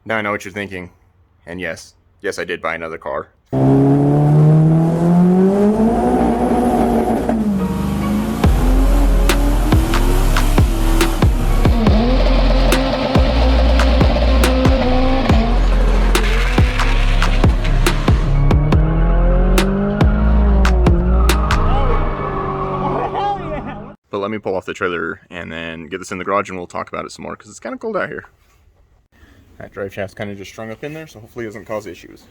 Now I know what you're thinking, and yes, I did buy another car. But let me pull off the trailer and then get this in the garage and we'll talk about it some more because it's kind of cold out here. That drive shaft's kind of just strung up in there, so hopefully it doesn't cause issues.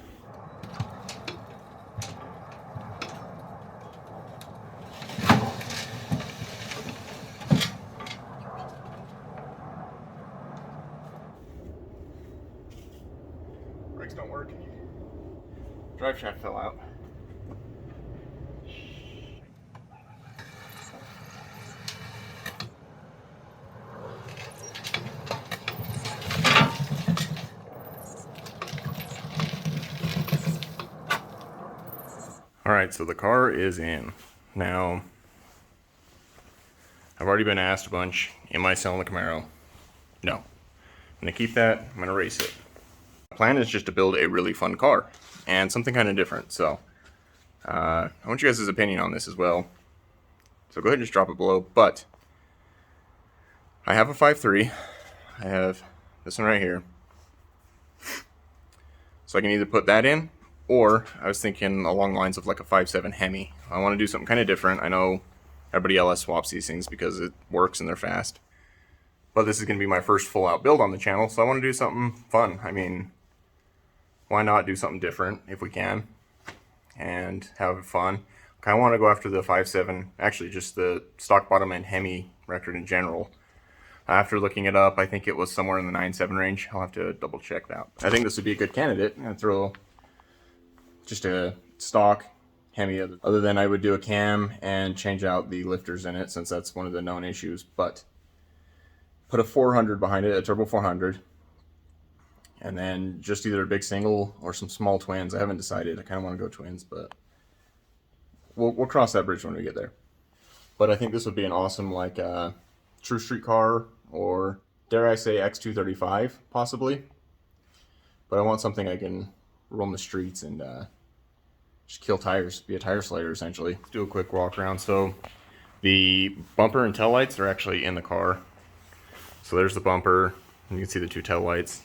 Brakes don't work. Drive shaft fell out. Alright, so the car is in. Now, I've already been asked a bunch, am I selling the Camaro? No. I'm going to keep that, I'm going to race it. The plan is just to build a really fun car, and something kind of different, so I want you guys' opinion on this as well. So go ahead and just drop it below, but I have a 5.3, I have this one right here. So I can either put that in, or I was thinking along the lines of like a 5.7 HEMI. I want to do something kind of different. I know everybody else swaps these things because it works and they're fast. But this is going to be my first full out build on the channel, so I want to do something fun. I mean, why not do something different if we can and have fun? I kind of want to go after the 5.7, actually just the stock bottom end HEMI record in general. After looking it up, I think it was somewhere in the 9.7 range. I'll have to double check that. I think this would be a good candidate. I'd throw just a stock HEMI, other than I would do a cam and change out the lifters in it, since that's one of the known issues. But put a 400 behind it, a turbo 400, and then just either a big single or some small twins. I haven't decided. I kind of want to go twins, but we'll cross that bridge when we get there. But I think this would be an awesome, like, true streetcar, or dare I say X235 possibly. But I want something I can roam the streets and just kill tires, be a tire slayer essentially. Let's do a quick walk around. So the bumper and tail lights are actually in the car. So there's the bumper, and you can see the two tail lights.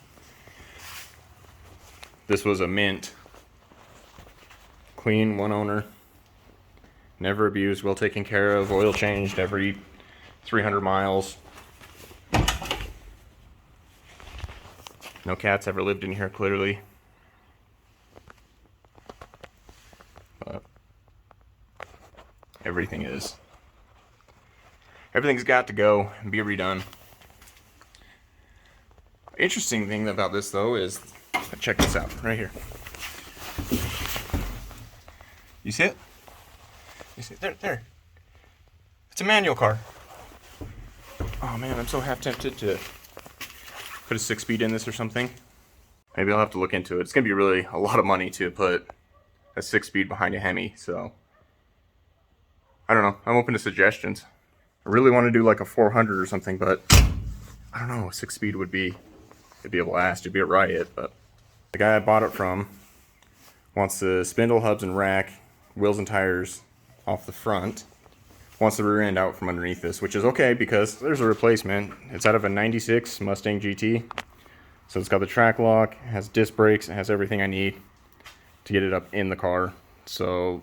This was a mint, clean, one owner, never abused, well taken care of, oil changed every 300 miles. No cats ever lived in here, clearly. But everything's got to go and be redone. Interesting thing about this though is, check this out right here. You see it? You see it? There. It's a manual car. Oh man, I'm so half tempted to put a 6-speed in this or something. Maybe I'll have to look into it. It's gonna be really a lot of money to put a 6-speed behind a HEMI, so I don't know. I'm open to suggestions. I really want to do like a 400 or something, but I don't know. A 6-speed would be, it'd be a blast. It'd be a riot. But the guy I bought it from wants the spindle, hubs, and rack, wheels and tires off the front. Wants the rear end out from underneath this, which is okay because there's a replacement. It's out of a 96 Mustang GT. So it's got the track lock, it has disc brakes, it has everything I need to get it up in the car. So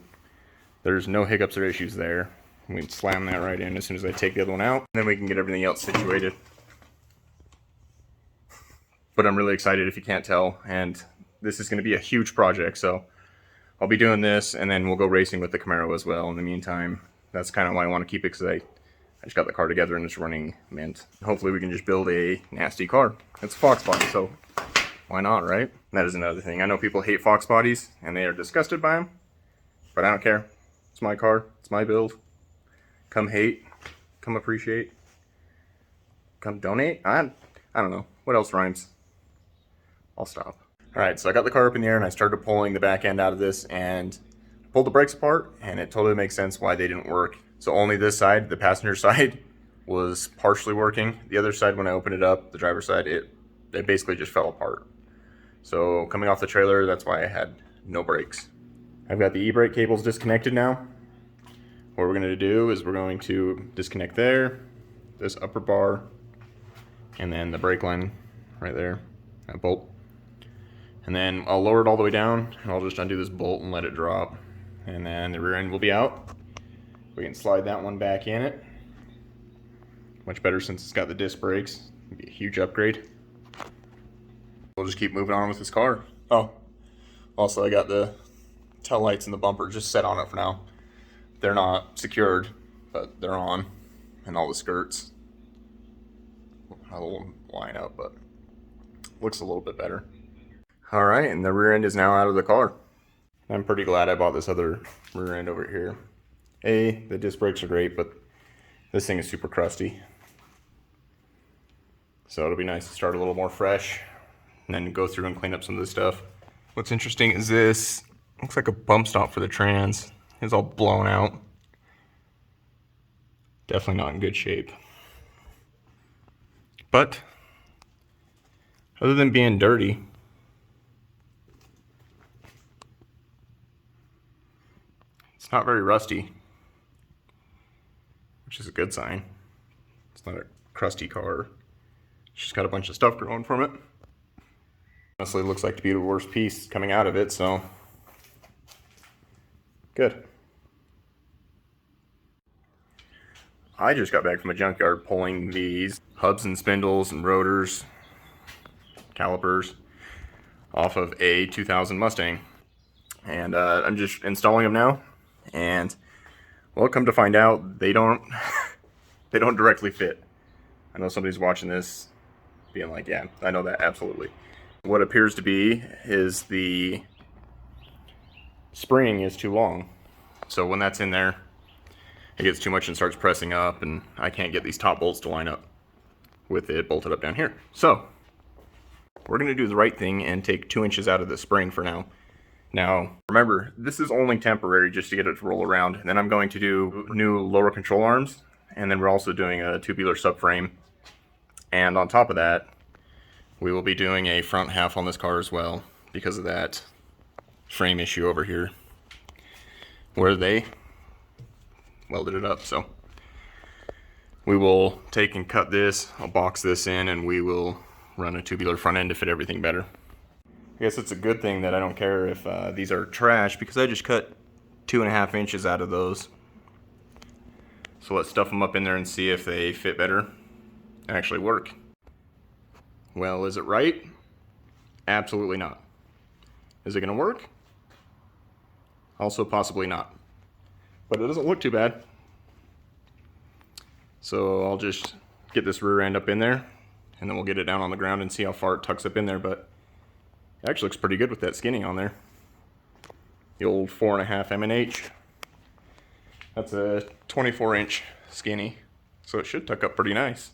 there's no hiccups or issues there. We can slam that right in as soon as I take the other one out, and then we can get everything else situated. But I'm really excited if you can't tell, and this is going to be a huge project, so I'll be doing this and then we'll go racing with the Camaro as well in the meantime. That's kind of why I want to keep it, because I just got the car together and it's running mint. Hopefully we can just build a nasty car. It's a Fox body, so why not, right? That is another thing. I know people hate Fox bodies and they are disgusted by them, but I don't care. It's my car, it's my build. Come hate, come appreciate, come donate. I don't know. What else rhymes? I'll stop. Alright, so I got the car up in the air and I started pulling the back end out of this and pulled the brakes apart, and it totally makes sense why they didn't work. So only this side, the passenger side, was partially working. The other side, when I opened it up, the driver's side, it basically just fell apart. So coming off the trailer, that's why I had no brakes. I've got the e-brake cables disconnected now. What we're going to do is we're going to disconnect there, this upper bar, and then the brake line right there, that bolt. And then I'll lower it all the way down, and I'll just undo this bolt and let it drop. And then the rear end will be out. We can slide that one back in it. Much better since it's got the disc brakes. It'll be a huge upgrade. We'll just keep moving on with this car. Oh, also I got the tail lights and the bumper just set on it for now. They're not secured, but they're on, and all the skirts. I will line up, but looks a little bit better. All right, and the rear end is now out of the car. I'm pretty glad I bought this other rear end over here. The disc brakes are great, but this thing is super crusty. So it'll be nice to start a little more fresh and then go through and clean up some of this stuff. What's interesting is this looks like a bump stop for the trans. It's all blown out. Definitely not in good shape. But other than being dirty, it's not very rusty, which is a good sign. It's not a crusty car. It's just got a bunch of stuff growing from it. Honestly, it looks like to be the worst piece coming out of it, so good. I just got back from a junkyard pulling these hubs and spindles and rotors, calipers off of a 2000 Mustang. And I'm just installing them now. And well, come to find out, they don't they don't directly fit. I know somebody's watching this being like, yeah, I know that, absolutely. What appears to be is the spring is too long. So when that's in there, it gets too much and starts pressing up, and I can't get these top bolts to line up with it bolted up down here. So we're gonna do the right thing and take 2 inches out of the spring for now. Now, remember, this is only temporary just to get it to roll around. And then I'm going to do new lower control arms, and then we're also doing a tubular subframe. And on top of that, we will be doing a front half on this car as well because of that frame issue over here where they welded it up. So we will take and cut this, I'll box this in, and we will run a tubular front end to fit everything better. I guess it's a good thing that I don't care if these are trash, because I just cut 2.5 inches out of those. So let's stuff them up in there and see if they fit better and actually work. Well, is it right? Absolutely not. Is it gonna work? Also possibly not. But it doesn't look too bad. So I'll just get this rear end up in there, and then we'll get it down on the ground and see how far it tucks up in there. But it actually looks pretty good with that skinny on there. The old 4.5 M&H. That's a 24-inch skinny, so it should tuck up pretty nice.